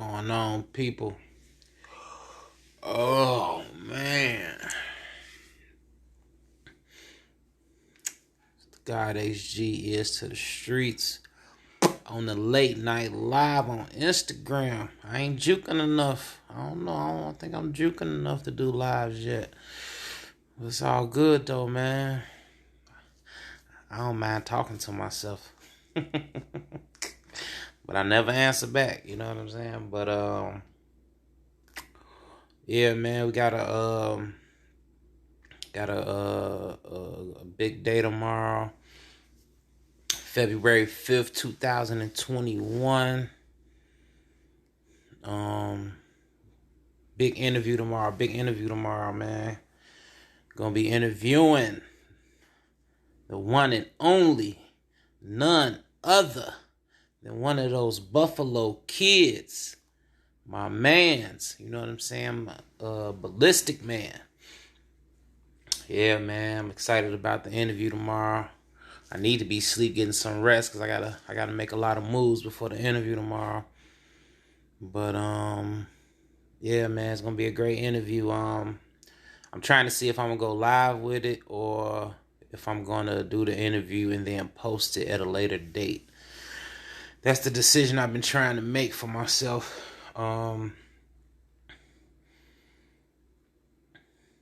Going on, people? Oh man, God HG is to the streets on the late night live on Instagram. I ain't juking enough. I don't know. I don't think I'm juking enough to do lives yet. It's all good though, man. I don't mind talking to myself, but I never answer back. You know what I'm saying? But yeah, man, we got a big day tomorrow. February 5th, 2021. Um, Big interview tomorrow, man. Gonna be interviewing the one and only, none other than one of those Buffalo kids. My mans, you know what I'm saying? Ballistic Man. Yeah, man, I'm excited about the interview tomorrow. I need to be sleep, getting some rest, because I gotta make a lot of moves before the interview tomorrow. But yeah, man, it's gonna be a great interview. I'm trying to see if I'm gonna go live with it or if I'm gonna do the interview and then post it at a later date. That's the decision I've been trying to make for myself. I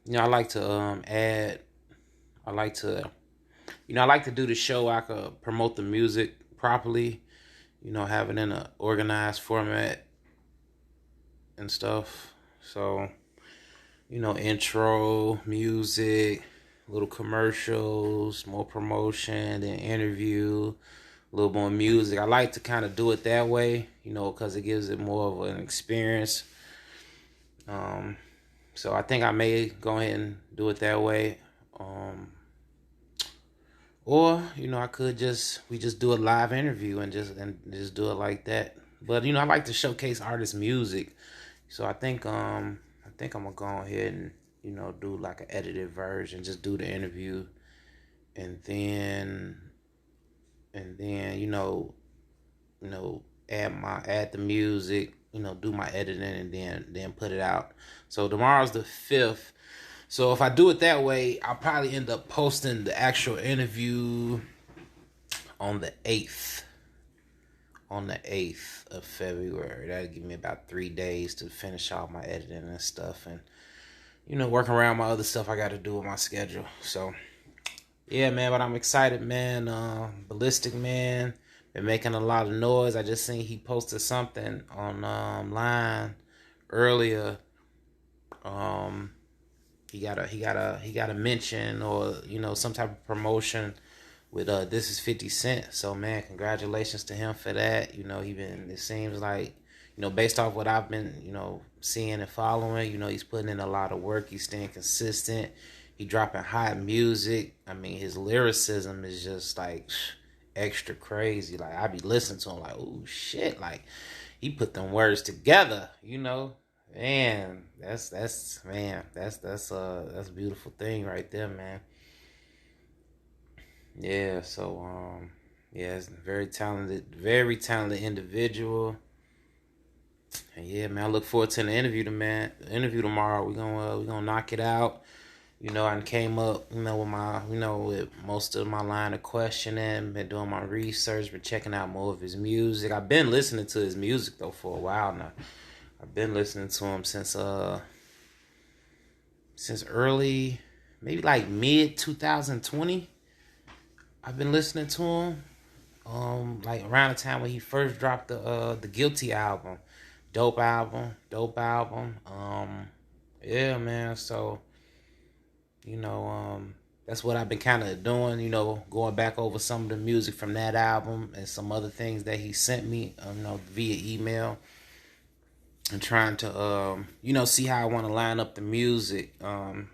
like to add. I like to, I like to do the show. I could promote the music properly. Have it in an organized format and stuff. So, intro, music, little commercials, more promotion, then interview, a little more music. I like to kind of do it that way, because it gives it more of an experience. So I think I may go ahead and do it that way. Or, I could we just do a live interview and just do it like that. But, I like to showcase artists' music. So I think I'm gonna go ahead and, do like an edited version, just do the interview and then add the music, do my editing and then put it out. So tomorrow's the 5th. So if I do it that way, I'll probably end up posting the actual interview on the 8th. On the 8th of February. That'll give me about 3 days to finish all my editing and stuff, and working around my other stuff I got to do with my schedule. So yeah, man, but I'm excited, man. Ballistic Man been making a lot of noise. I just seen he posted something on line earlier. He got a mention or some type of promotion with This Is 50 Cent. So man, congratulations to him for that. It seems like, based off what I've been, seeing and following, he's putting in a lot of work. He's staying consistent. He dropping hot music. I mean, his lyricism is just like extra crazy. Like, I be listening to him like, oh shit, like he put them words together, Man, that's a beautiful thing right there, man. Yeah, so yeah, it's a very talented individual. And yeah, man, I look forward to the interview, The interview tomorrow. We gonna knock it out. I came up, with most of my line of questioning. Been doing my research, been checking out more of his music. I've been listening to his music though for a while now. I've been listening to him since early, maybe like mid 2020. I've been listening to him. Like around the time when he first dropped the Guilty album. Dope album. Yeah, man. So, that's what I've been kind of doing, going back over some of the music from that album and some other things that he sent me, via email, and trying to, see how I want to line up the music. I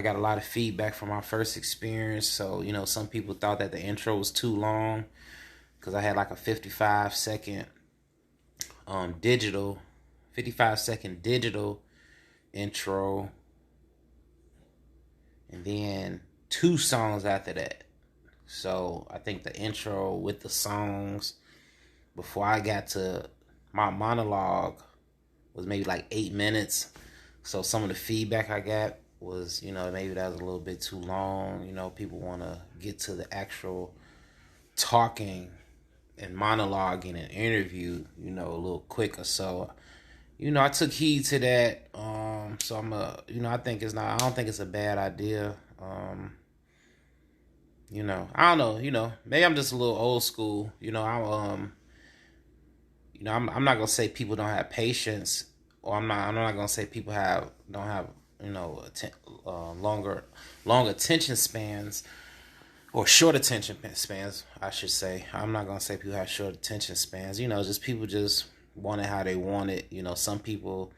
got a lot of feedback from my first experience. So, some people thought that the intro was too long because I had like a 55-second digital 55-second digital intro, and then 2 songs after that. So I think the intro with the songs before I got to my monologue was maybe like 8 minutes. So some of the feedback I got was, maybe that was a little bit too long. People want to get to the actual talking and monologuing and interview, a little quicker. So, I took heed to that. So I think I don't think it's a bad idea. I don't know, maybe I'm just a little old school. I'm not gonna say people don't have patience, or I'm not gonna say people don't have, long attention spans, or short attention spans, I should say. I'm not gonna say people have short attention spans. Just people just want it how they want it. Some people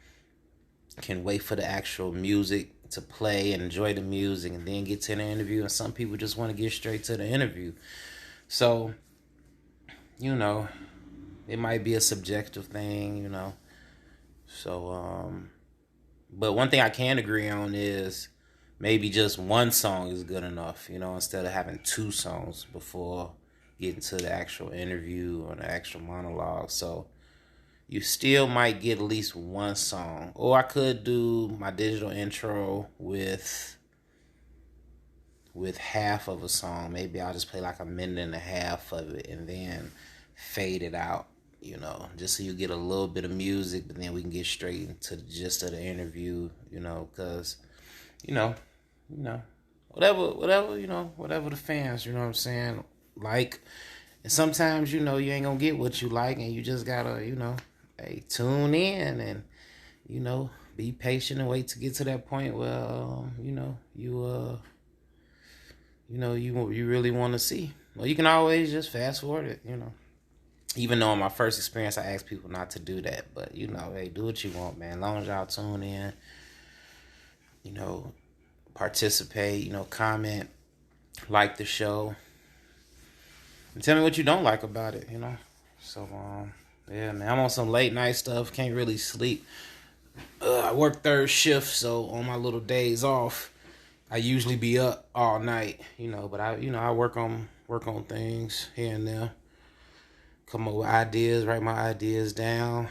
can wait for the actual music to play and enjoy the music and then get to the interview, and some people just want to get straight to the interview. So, it might be a subjective thing, So, but one thing I can agree on is maybe just one song is good enough, instead of having two songs before getting to the actual interview or the actual monologue. So you still might get at least one song. Or I could do my digital intro with half of a song. Maybe I'll just play like a minute and a half of it and then fade it out, just so you get a little bit of music, but then we can get straight into the gist of the interview, because, whatever the fans, what I'm saying, like, and sometimes, you ain't gonna get what you like, and you just gotta, hey, tune in and, be patient and wait to get to that point where, you really want to see. Well, you can always just fast forward it, Even though in my first experience, I asked people not to do that. But, hey, do what you want, man. As long as y'all tune in, participate, comment, like the show. And tell me what you don't like about it, So, yeah, man, I'm on some late night stuff. Can't really sleep. I work third shift, so on my little days off, I usually be up all night, But I work on things here and there. Come up with ideas, write my ideas down,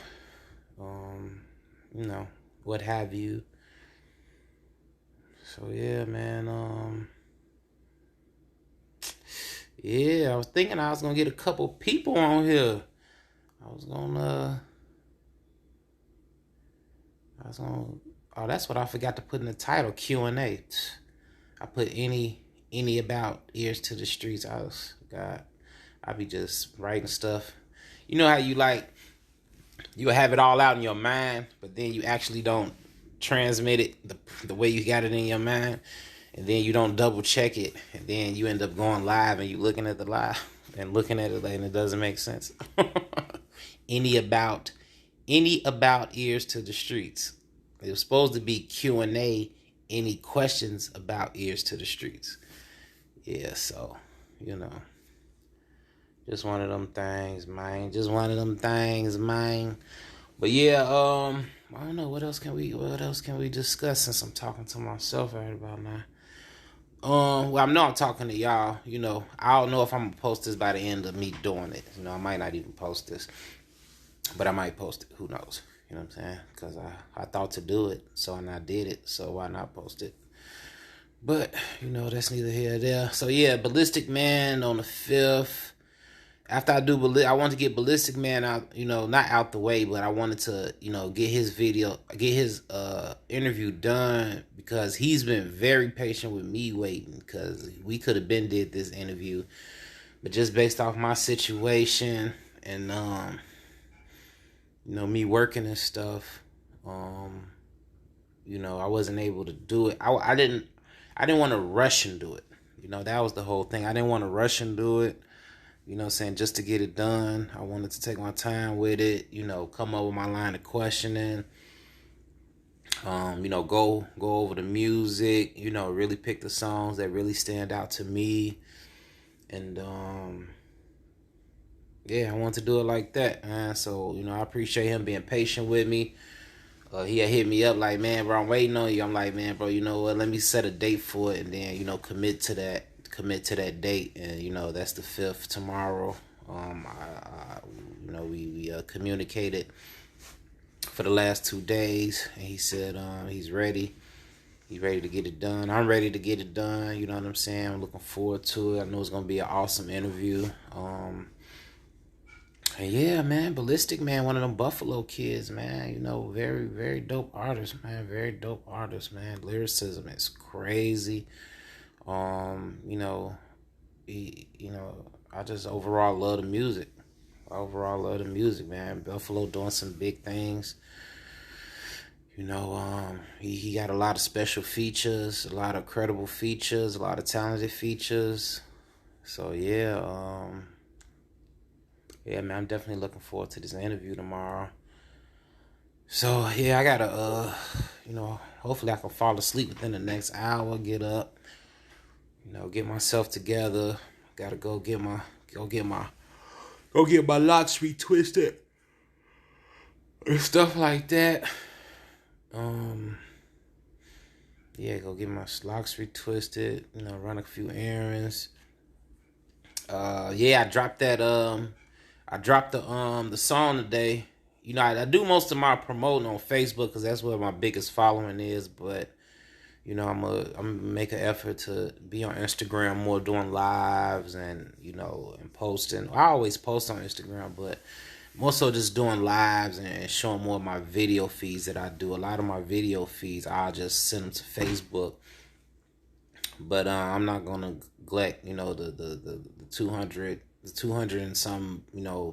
what have you. So yeah, man. Yeah, I was thinking I was gonna get a couple people on here. Oh, that's what I forgot to put in the title, Q&A. I put any about ears to the streets. I be just writing stuff. You know how you have it all out in your mind, but then you actually don't transmit it the way you got it in your mind, and then you don't double check it, and then you end up going live and you looking at the live and looking at it and it doesn't make sense. any about ears to the streets. It was supposed to be Q&A. Any questions about ears to the streets? Yeah, so just one of them things, man. But yeah, I don't know what else can we discuss since I'm talking to myself right about now. Well, I know I'm talking to y'all. I don't know if I'm gonna post this by the end of me doing it. I might not even post this, but I might post it. Who knows? You know what I'm saying? Because I thought to do it, so and I did it. So why not post it? But that's neither here nor there. So yeah, Ballistic Man on the 5th. After I I wanted to get Ballistic Man out, not out the way, but I wanted to, get his interview done, because he's been very patient with me waiting, because we could have been did this interview, but just based off my situation and, me working and stuff, I wasn't able to do it. I didn't want to rush and do it. That was the whole thing. I didn't want to rush and do it. Just to get it done. I wanted to take my time with it, come up with my line of questioning, go over the music, really pick the songs that really stand out to me. And, yeah, I want to do it like that, man. So, I appreciate him being patient with me. He had hit me up like, man, bro, I'm waiting on you. I'm like, man, bro, you know what? Let me set a date for it, and then, commit to that date. And, that's the 5th tomorrow. we communicated for the last 2 days, and he said he's ready. He's ready to get it done. I'm ready to get it done. You know what I'm saying? I'm looking forward to it. I know it's gonna be an awesome interview. And yeah, man, Ballistic Man, one of them Buffalo kids, man. Very, very dope artist, man. Very dope artist, man. Lyricism is crazy. You know, I just overall love the music. Overall love the music, man. Buffalo doing some big things. He got a lot of special features, a lot of credible features, a lot of talented features. So yeah, man, I'm definitely looking forward to this interview tomorrow. So yeah, I gotta hopefully I can fall asleep within the next hour, get up, get myself together. Gotta go get my locks retwisted and stuff like that. Yeah, go get my locks retwisted, run a few errands. Yeah, I dropped the song today. I do most of my promoting on Facebook because that's where my biggest following is, but I'm make an effort to be on Instagram more, doing lives and and posting. I always post on Instagram, but more so just doing lives and showing more of my video feeds that I do. A lot of my video feeds, I'll just send them to Facebook. But I'm not gonna neglect, the 200 and some,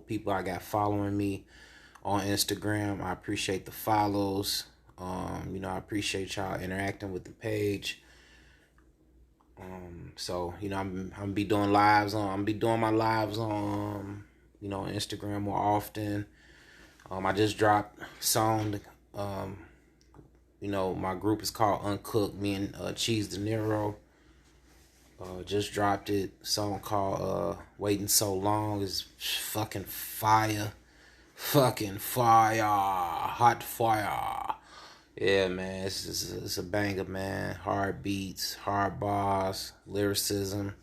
people I got following me on Instagram. I appreciate the follows. I appreciate y'all interacting with the page. So I'm gonna be doing lives on. I'm gonna be doing my lives on, Instagram more often. I just dropped a song. My group is called Uncooked. Me and Cheese De Niro. Just dropped it. Song called Waiting So Long is fucking fire. Fucking fire. Hot fire. Yeah, man. It's a banger, man. Hard beats, hard bars, lyricism.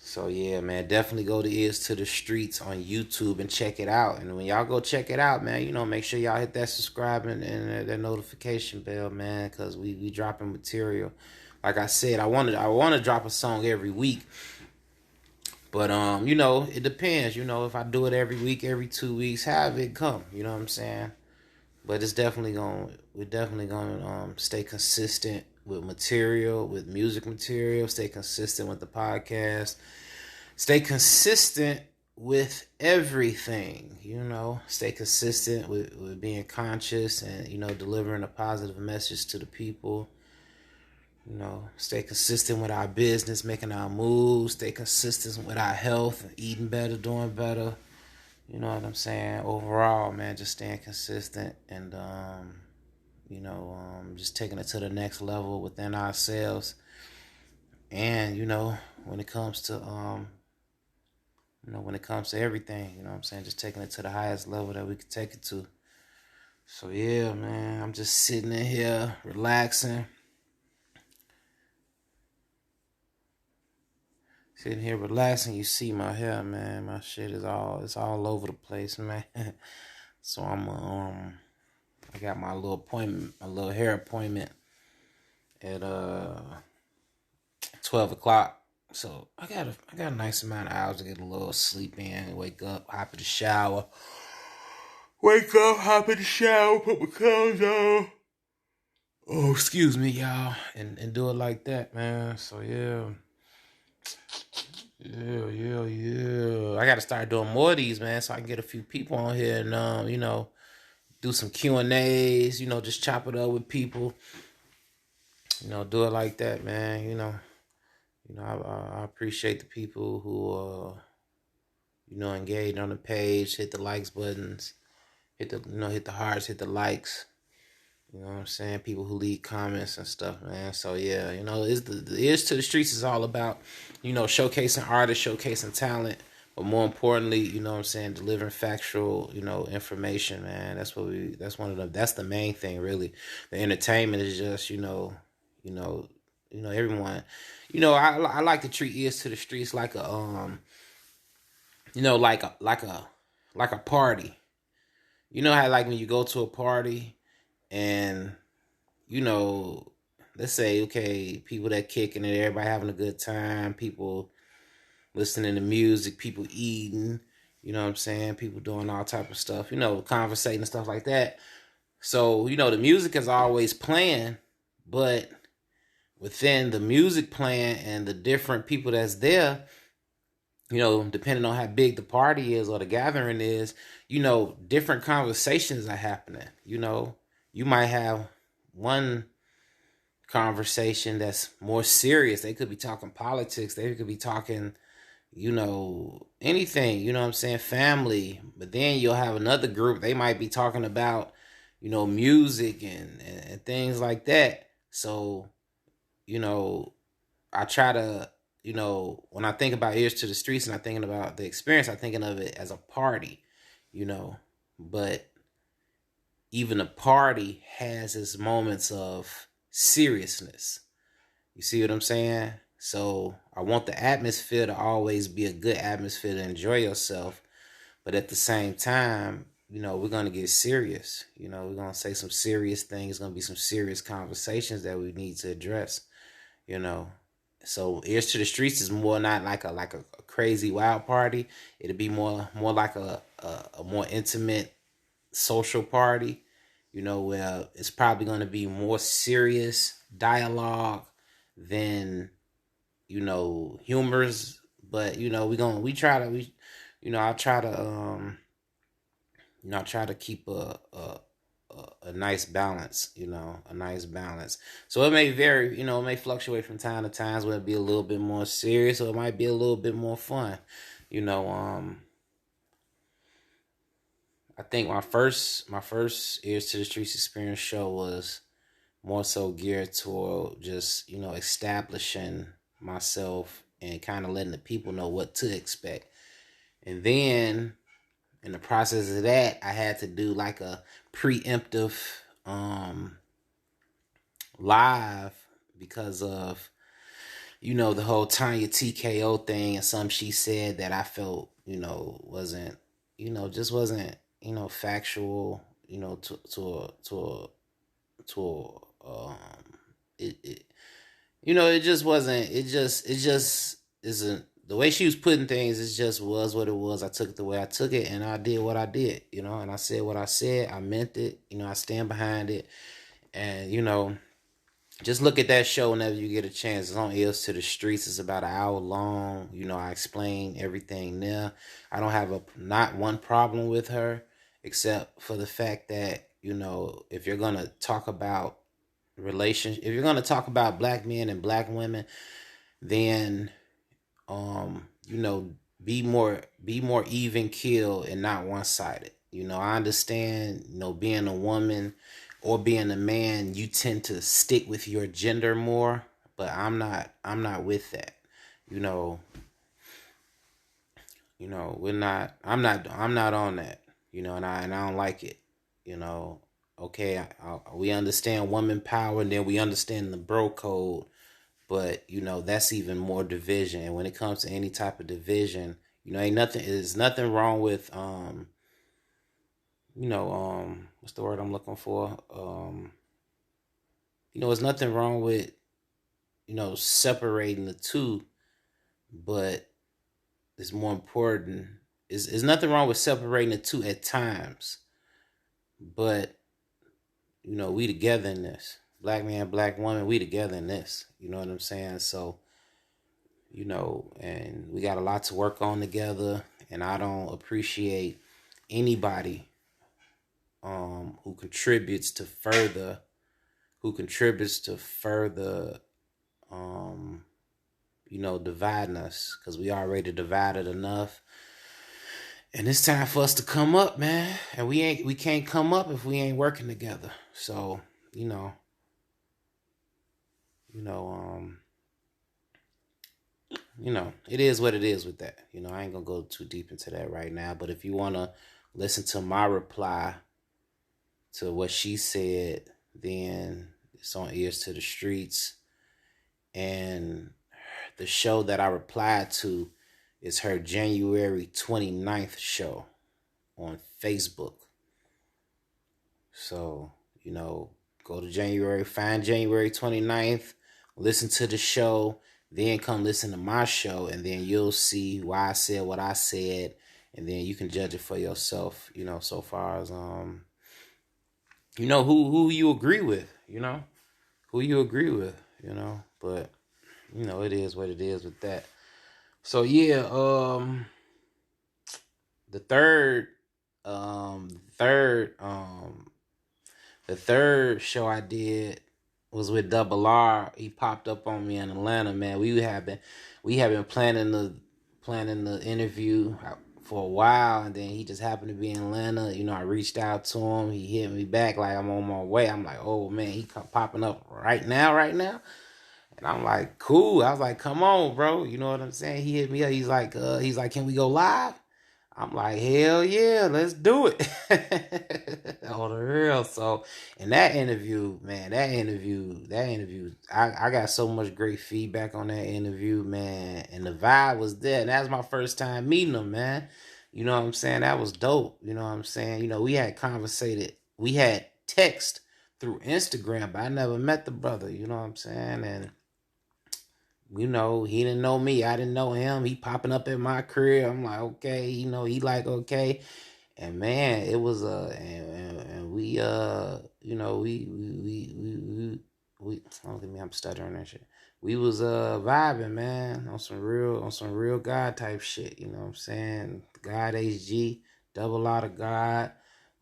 So yeah, man, definitely go to Ears to the Streets on YouTube and check it out. And when y'all go check it out, man, make sure y'all hit that subscribe and that notification bell, man, because we dropping material. Like I said, I want to drop a song every week. But it depends, if I do it every week, every 2 weeks, have it come, you know what I'm saying? But we're definitely gonna stay consistent with material, with music material, stay consistent with the podcast, stay consistent with everything, stay consistent with being conscious and, delivering a positive message to the people. Stay consistent with our business, making our moves, stay consistent with our health, eating better, doing better. You know what I'm saying? Overall, man, just staying consistent and, just taking it to the next level within ourselves. And, when it comes to, when it comes to everything, you know what I'm saying? Just taking it to the highest level that we could take it to. So, yeah, man, I'm just sitting in here, relaxing. Sitting here relaxing, you see my hair, man. My shit it's all over the place, man. So I got my little appointment, my little hair appointment at 12:00. So I got a nice amount of hours to get a little sleep in, wake up, hop in the shower. Wake up, hop in the shower, put my clothes on. Oh, excuse me, y'all. And do it like that, man. So yeah. Yeah. I gotta start doing more of these, man, so I can get a few people on here and do some Q&As, just chop it up with people. Do it like that, man. I appreciate the people who engage on the page, hit the likes buttons, hit the hearts, hit the likes. You know what I'm saying? People who leave comments and stuff, man. So yeah, it's the Ears to the Streets is all about, showcasing artists, showcasing talent, but more importantly, you know what I'm saying, delivering factual, information, man. That's the main thing, really. The entertainment is just, everyone, I like to treat Ears to the Streets like a like a like a party. You know how like when you go to a party and you know, let's say okay, people that kicking it, everybody having a good time, people listening to music, people eating, you know what I'm saying? People doing all type of stuff, you know, conversating and stuff like that. So, you know, the music is always playing, but within the music playing and the different people that's there, you know, depending on how big the party is or the gathering is, you know, different conversations are happening. You know, you might have one conversation that's more serious. They could be talking politics. They could be talking, you know, anything, you know what I'm saying, family. But then you'll have another group, they might be talking about, you know, music and things like that. So, you know, I try to, you know, when I think about Ears to the Streets and I'm thinking about the experience, I'm thinking of it as a party, you know. But even a party has its moments of seriousness. You see what I'm saying? So I want the atmosphere to always be a good atmosphere to enjoy yourself. But at the same time, you know, we're going to get serious. You know, we're going to say some serious things. It's going to be some serious conversations that we need to address, you know. So Ears to the Streets is more not like a crazy wild party. It'll be more like a more intimate social party, you know, where it's probably going to be more serious dialogue than, you know, humors. But you know, we try to you know, I try to you know, I try to keep a nice balance, you know, a nice balance. So it may vary, you know, it may fluctuate from time to times where it be a little bit more serious or it might be a little bit more fun. You know, I think my first Ears to the Streets experience show was more so geared toward just, you know, establishing myself and kind of letting the people know what to expect. And then in the process of that, I had to do like a preemptive live because of, you know, the whole Tanya TKO thing and some she said that I felt, you know, wasn't, you know, just wasn't, you know, factual, you know, to it you know, it just wasn't, it just isn't the way she was putting things. It just was what it was. I took it the way I took it and I did what I did, you know, and I said what I said. I meant it, you know, I stand behind it. And you know, just look at that show whenever you get a chance. It's on Ears to the Streets. It's about an hour long. You know, I explain everything there. I don't have not one problem with her, except for the fact that, you know, if you're gonna talk about relationship, if you're gonna talk about black men and black women, then you know, be more even keel and not one sided. You know, I understand, you know, being a woman or being a man, you tend to stick with your gender more, but I'm not with that. You know, I'm not on that. You know, and I don't like it. You know, okay, we understand woman power and then we understand the bro code, but you know, that's even more division. And when it comes to any type of division, you know, ain't nothing is nothing wrong with you know, what's the word I'm looking for? You know, there's nothing wrong with, you know, separating the two, but it's more important. Is nothing wrong with separating the two at times, but you know, we together in this. Black man, black woman, we together in this. You know what I'm saying? So, you know, and we got a lot to work on together. And I don't appreciate anybody who contributes to further um, you know, dividing us, because we already divided enough. And it's time for us to come up, man. And we can't come up if we ain't working together. So, you know, you know, you know, it is what it is with that. You know, I ain't gonna go too deep into that right now. But if you wanna listen to my reply to what she said, then it's on Ears to the Streets. And the show that I replied to is her January 29th show. on Facebook. So, go to January, find January 29th, listen to the show, then come listen to my show, and then you'll see why I said what I said, and then you can judge it for yourself, so far as who you agree with, who you agree with, but it is what it is with that. So yeah, the third third the third show I did was with Double R. He popped up on me in Atlanta, man. We have been planning the interview for a while, and then he just happened to be in Atlanta. I reached out to him. He hit me back like I'm on my way. I'm like, oh man, he popping up right now. And I'm like, cool. I was like, come on, bro. You know what I'm saying? He hit me up. He's like, can we go live? I'm like, hell yeah, let's do it. On the real. So, in that interview, man, I got so much great feedback on that interview, man. And the vibe was there. And that was my first time meeting him, man. You know what I'm saying? That was dope. You know what I'm saying? We had we had text through Instagram, but I never met the brother. You know what I'm saying? And he didn't know me. I didn't know him. He popping up at my crib. I'm like, okay, he like, okay. And man, it was and we don't get me, I'm stuttering and shit. We was vibing, man, on some real God type shit, you know what I'm saying? God HG, double lot of God,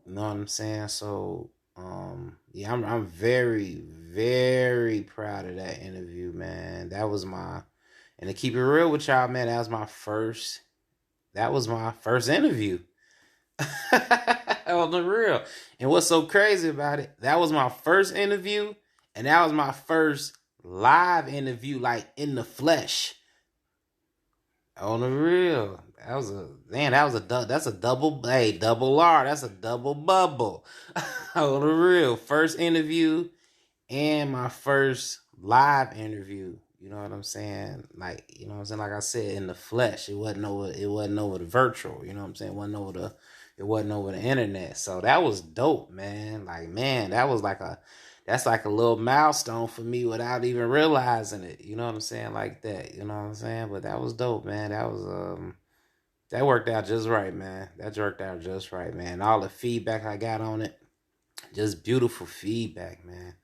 you know what I'm saying? So yeah, I'm very, very proud of that interview, man. And to keep it real with y'all, man, that was my first interview. On the real. And what's so crazy about it, that was my first interview, and that was my first live interview, like in the flesh. On the real. That's a double, hey, double R, that's a double bubble. On the real. First interview and my first live interview. You know what I'm saying? Like, you know what I'm saying? Like I said, in the flesh. It wasn't over the virtual. You know what I'm saying? It wasn't over the internet. So that was dope, man. Like, man, that's like a little milestone for me without even realizing it. You know what I'm saying? Like that. You know what I'm saying? But that was dope, man. That worked out just right, man. That worked out just right, man. All the feedback I got on it, just beautiful feedback, man.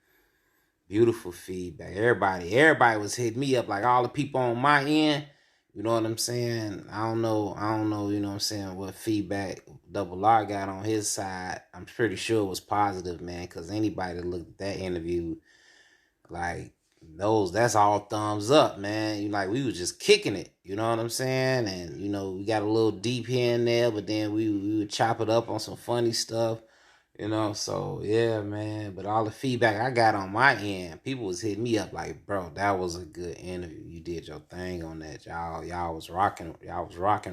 Beautiful feedback. Everybody was hitting me up, like all the people on my end. You know what I'm saying? I don't know, you know what I'm saying, what feedback Double R got on his side. I'm pretty sure it was positive, man, because anybody that looked at that interview, like, that's all thumbs up, man. Like, we was just kicking it, you know what I'm saying? And, we got a little deep here and there, but then we would chop it up on some funny stuff. So yeah, man. But all the feedback I got on my end, people was hitting me up like, bro, that was a good interview. You did your thing on that. Y'all was rocking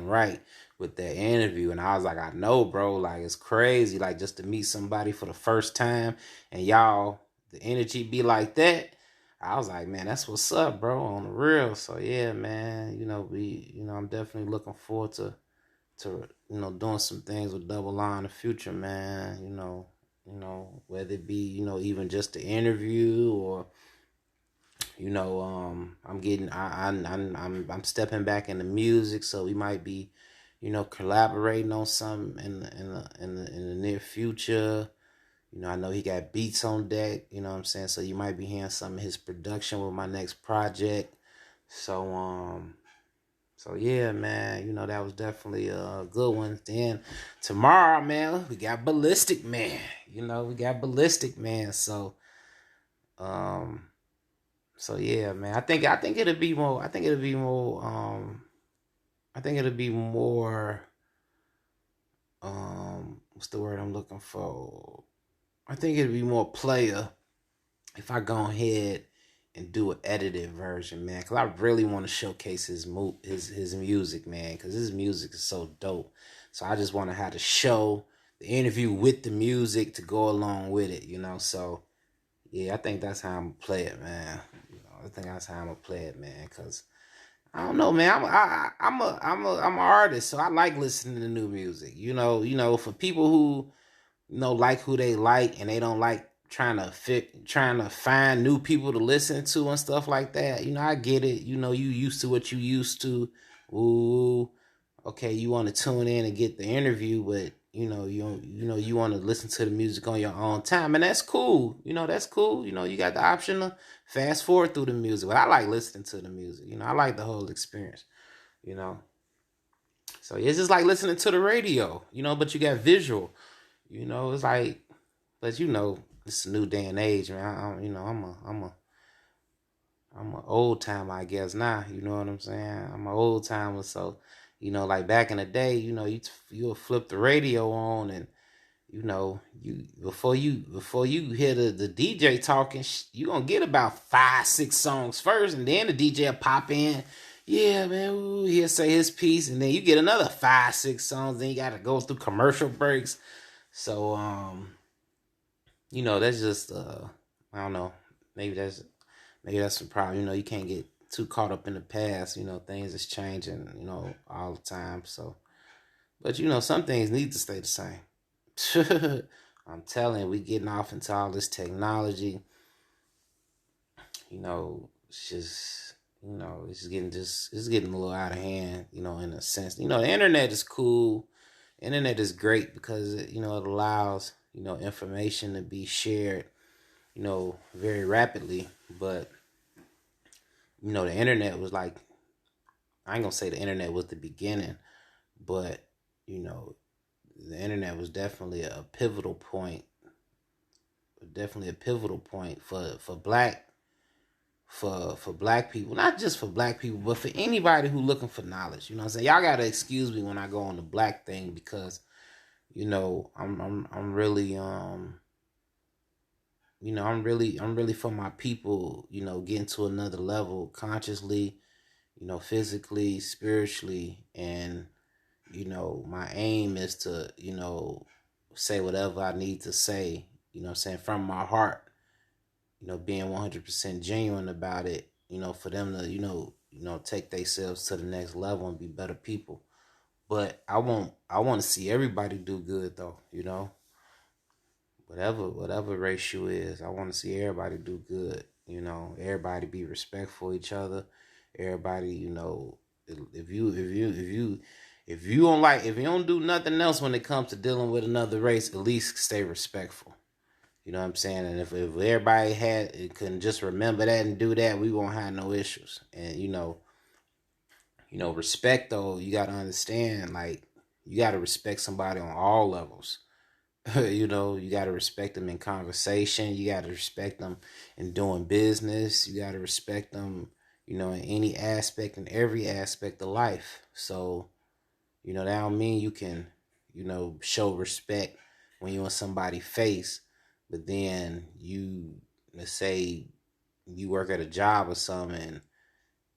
right with that interview. And I was like, I know, bro, like it's crazy. Like just to meet somebody for the first time and the energy be like that. I was like, man, that's what's up, bro, on the real. So yeah, man, I'm definitely looking forward to doing some things with Double R in the future, man. Whether it be, even just the interview or, I'm stepping back into music, so we might be, collaborating on something in the near future. I know he got beats on deck, you know what I'm saying? So you might be hearing some of his production with my next project. So yeah, man, that was definitely a good one. Then tomorrow, man, we got Ballistic Man. We got Ballistic Man. Um, so yeah, man. I think it'll be more. I think it'll be more. What's the word I'm looking for? I think it'll be more player if I go ahead and do an edited version, man, because I really want to showcase his music, man, because his music is so dope. So I just want to have the show, the interview with the music to go along with it, So yeah, I think that's how I'm gonna play it, man. I think that's how I'm gonna play it, man, because I don't know, man. I'm an artist, so I like listening to new music. For people who like who they like and they don't like trying to find new people to listen to and stuff like that. I get it. You used to what you used to. Ooh, okay, you want to tune in and get the interview, but you want to listen to the music on your own time, and that's cool. That's cool. You got the option to fast forward through the music, but I like listening to the music. I like the whole experience. You know, so it's just like listening to the radio. But you got visual. It's like, but it's a new day and age, man. I'm a old timer, I guess now. You know what I'm saying? I'm an old timer, so like back in the day, you'll flip the radio on, and you before you hear the DJ talking, you gonna get about 5-6 songs first, and then the DJ will pop in. Yeah, man, ooh, he'll say his piece, and then you get another 5-6 songs. Then you gotta go through commercial breaks. So that's just I don't know. Maybe that's the problem. You can't get too caught up in the past. Things is changing, all the time. So, but some things need to stay the same. I'm telling you, we getting off into all this technology. It's just it's getting a little out of hand. In a sense. The internet is cool. Internet is great because it allows information to be shared very rapidly. But the internet was like, I ain't gonna say the internet was the beginning, but the internet was definitely a pivotal point. Definitely a pivotal point for black people, not just for black people, but for anybody who looking for knowledge. You know what I'm saying? Y'all gotta excuse me when I go on the black thing because I'm really I'm really for my people, getting to another level consciously, physically, spiritually, and my aim is to, say whatever I need to say, I'm saying, from my heart, being 100% genuine about it, for them to, take themselves to the next level and be better people. But I want to see everybody do good though, whatever race you is. I want to see everybody do good, everybody be respectful of each other. Everybody, if you don't do nothing else when it comes to dealing with another race, at least stay respectful. You know what I'm saying? And if everybody can just remember that and do that, we won't have no issues. And respect though, you gotta understand, like, you gotta respect somebody on all levels. You gotta respect them in conversation. You gotta respect them in doing business. You gotta respect them, in any aspect, in every aspect of life. So, that don't mean you can, show respect when you're in somebody's face, but then let's say you work at a job or something, and,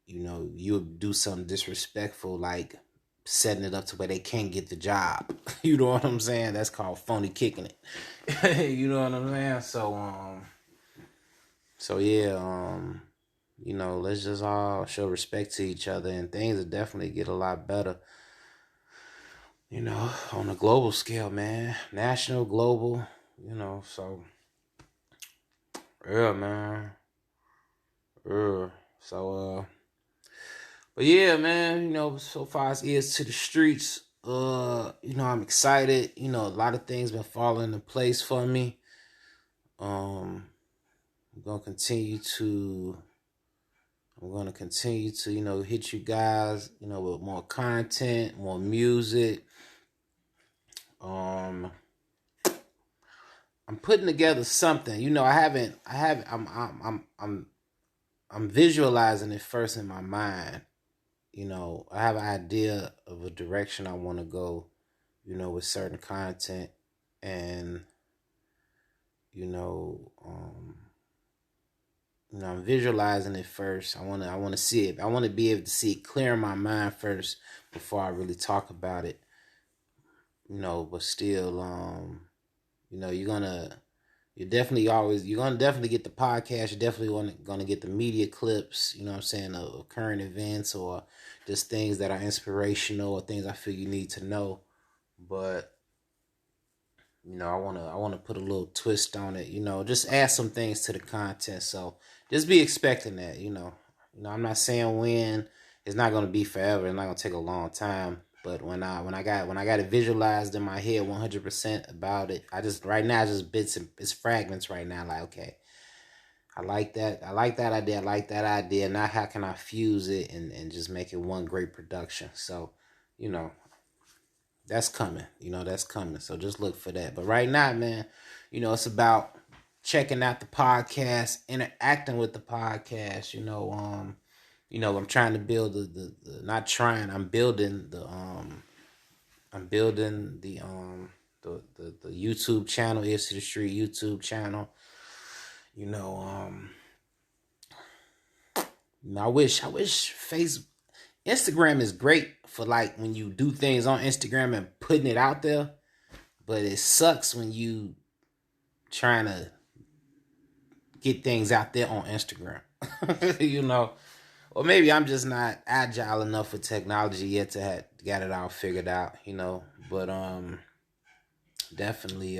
you'll do something disrespectful, like setting it up to where they can't get the job. You know what I'm saying? That's called phony kicking it. You know what I'm saying? So yeah, let's just all show respect to each other, and things will definitely get a lot better. On a global scale, man. National, global, so yeah, man. Yeah. So but yeah, man, so far as ears to the streets, I'm excited. A lot of things been falling into place for me. I'm gonna continue to hit you guys, with more content, more music. I'm putting together something. I'm visualizing it first in my mind. I have an idea of a direction I want to go, with certain content, and I'm visualizing it first. I want to see it. I want to be able to see it clear in my mind first before I really talk about it. But still, you're gonna you're gonna definitely get the podcast. You're definitely gonna get the media clips, you know what I'm saying, of current events or just things that are inspirational or things I feel you need to know. But I wanna put a little twist on it, just add some things to the content. So just be expecting that, I'm not saying when. It's not gonna be forever. It's not gonna take a long time. But when I got it visualized in my head 100% about it, I just right now it's just bits and it's fragments right now. Like, okay, I like that. I like that idea. I like that idea. Now how can I fuse it and just make it one great production? So, you know, that's coming. That's coming. So just look for that. But right now, man, it's about checking out the podcast, interacting with the podcast. I'm trying to build the not trying. I'm building the YouTube channel, Ears to the Street YouTube channel. You know, I wish Instagram is great for like when you do things on Instagram and putting it out there, but it sucks when you trying to get things out there on Instagram. Or maybe I'm just not agile enough with technology yet to have got it all figured out. But definitely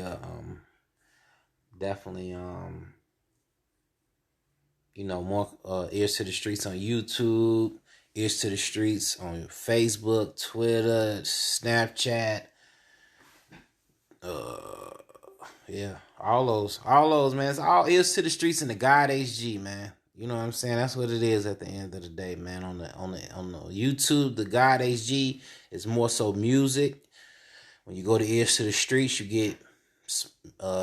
definitely more Ears to the Streets on YouTube, Ears to the Streets on Facebook, Twitter, Snapchat. Yeah, all those, man. It's all Ears to the Streets and the God HG, man. You know what I'm saying? That's what it is at the end of the day, man. On the YouTube, the God HG is more so music. When you go to Ears to the Streets, you get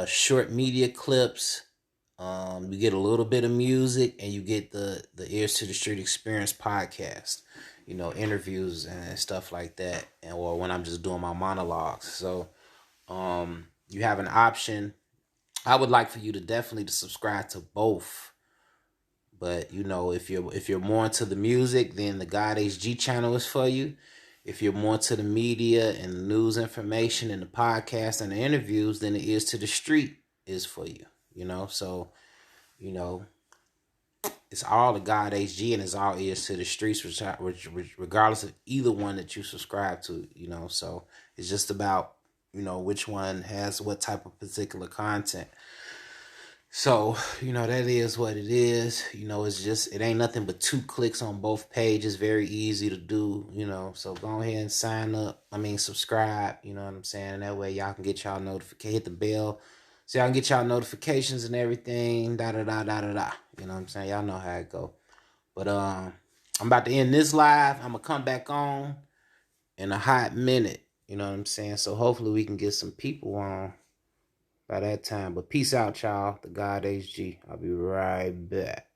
short media clips. You get a little bit of music, and you get the Ears to the Street Experience podcast. Interviews and stuff like that, or when I'm just doing my monologues. So, you have an option. I would like for you to definitely to subscribe to both. But if you're more into the music, then the God HG channel is for you. If you're more to the media and the news information and the podcast and the interviews, then the Ears to the Street is for you. So you know it's all the God HG and it's all Ears to the Streets, which regardless of either one that you subscribe to. So it's just about which one has what type of particular content. So, that is what it is. It ain't nothing but 2 clicks on both pages. Very easy to do, So go ahead and sign up. Subscribe, you know what I'm saying? And that way y'all can get y'all notification, hit the bell. So y'all can get y'all notifications and everything. Da da da da da da. You know what I'm saying? Y'all know how it go. But I'm about to end this live. I'm gonna come back on in a hot minute. You know what I'm saying? So hopefully we can get some people on by that time. But peace out, y'all. The God HG. I'll be right back.